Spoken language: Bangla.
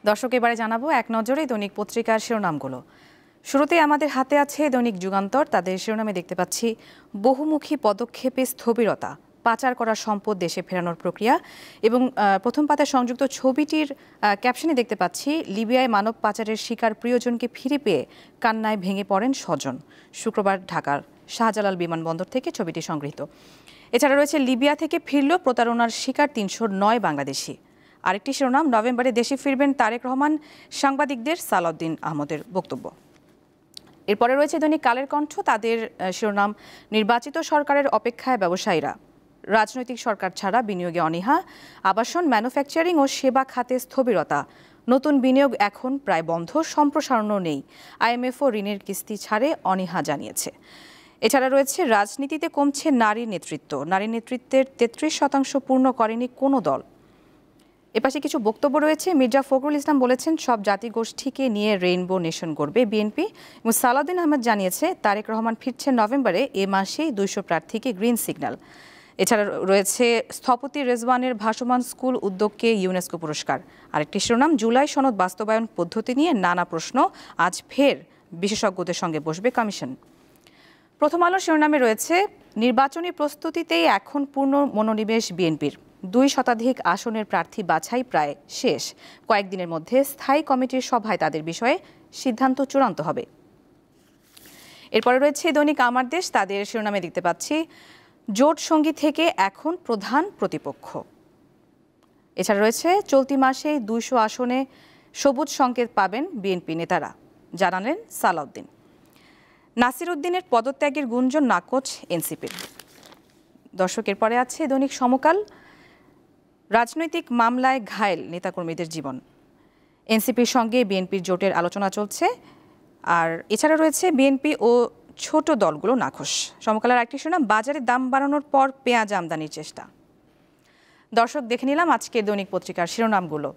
দর্শক এবারে জানাবো এক নজরে দৈনিক পত্রিকার শিরোনামগুলো। শুরুতেই আমাদের হাতে আছে দৈনিক যুগান্তর। তাদের শিরোনামে দেখতে পাচ্ছি বহুমুখী পদক্ষেপে স্থবিরতা, পাচার করা সম্পদ দেশে ফেরানোর প্রক্রিয়া। এবং প্রথম পাতায় সংযুক্ত ছবিটির ক্যাপশনে দেখতে পাচ্ছি লিবিয়ায় মানব পাচারের শিকার প্রিয়জনকে ফিরে পেয়ে কান্নায় ভেঙে পড়েন স্বজন। শুক্রবার ঢাকার শাহজালাল বিমানবন্দর থেকে ছবিটি সংগৃহীত। এছাড়া রয়েছে লিবিয়া থেকে ফিরল প্রতারণার শিকার ৩০৯ বাংলাদেশি। আরেকটি শিরোনাম, নভেম্বরে দেশে ফিরবেন তারেক রহমান, সাংবাদিকদের সালাউদ্দিন আহমদের বক্তব্য। এরপরে রয়েছে দৈনিক কালের কণ্ঠ। তাদের শিরোনাম, নির্বাচিত সরকারের অপেক্ষায় ব্যবসায়ীরা, রাজনৈতিক সরকার ছাড়া বিনিয়োগে অনীহা, আবাসন, ম্যানুফ্যাকচারিং ও সেবা খাতে স্থবিরতা, নতুন বিনিয়োগ এখন প্রায় বন্ধ, সম্প্রসারণও নেই, আইএমএফও ঋণের কিস্তি ছাড়ে অনীহা জানিয়েছে। এছাড়া রয়েছে রাজনীতিতে কমছে নারী নেতৃত্ব, নারী নেতৃত্বের ৩৩% পূর্ণ করেনি কোনো দল। এপাশে কিছু বক্তব্য রয়েছে। মির্জা ফখরুল ইসলাম বলেছেন সব জাতিগোষ্ঠীকে নিয়ে রেইনবো নেশন গড়বে বিএনপি। এবং সালাউদ্দিন আহমেদ জানিয়েছে তারেক রহমান ফিরছেন নভেম্বরে, এ মাসেই ২০০ প্রার্থীকে গ্রিন সিগন্যাল। এছাড়া রয়েছে স্থপতি রেজওয়ানের ভাসমান স্কুল উদ্যোগকে ইউনেস্কো পুরস্কার। আরেকটি শিরোনাম, জুলাই সনদ বাস্তবায়ন পদ্ধতি নিয়ে নানা প্রশ্ন, আজ ফের বিশেষজ্ঞদের সঙ্গে বসবে কমিশন। প্রথম আলো শিরোনামে রয়েছে নির্বাচনী প্রস্তুতিতেই এখন পূর্ণ মনোনিবেশ বিএনপির, ২ শতাধিক আসনের প্রার্থী বাছাই প্রায় শেষ, কয়েকদিনের মধ্যে স্থায়ী কমিটির সভায় তাদের বিষয়ে সিদ্ধান্ত চূড়ান্ত হবে। এরপরে রয়েছে দৈনিক আমার দেশ। তাদের শিরোনামে দেখতে পাচ্ছি জোট সঙ্গী থেকে এখন প্রধান প্রতিপক্ষ। এছাড়া রয়েছে চলতি মাসে ২০০ আসনে সবুজ সংকেত পাবেন বিএনপি নেতারা, জানালেন সালাউদ্দিন। নাসির উদ্দিনের পদত্যাগের গুঞ্জন নাকচ এনসিপির। দর্শকের পরে আছে দৈনিক সমকাল, রাজনৈতিক মামলায় ঘায়েল নেতাকর্মীদের জীবন, এনসিপির সঙ্গে বিএনপির জোটের আলোচনা চলছে। আর এছাড়া রয়েছে বিএনপি ও ছোট দলগুলো নাখোশ। সমকালের একটি শিরোনাম, বাজারে দাম বাড়ানোর পর পেঁয়াজ আমদানির চেষ্টা। দর্শক দেখে নিলাম আজকের দৈনিক পত্রিকার শিরোনামগুলো।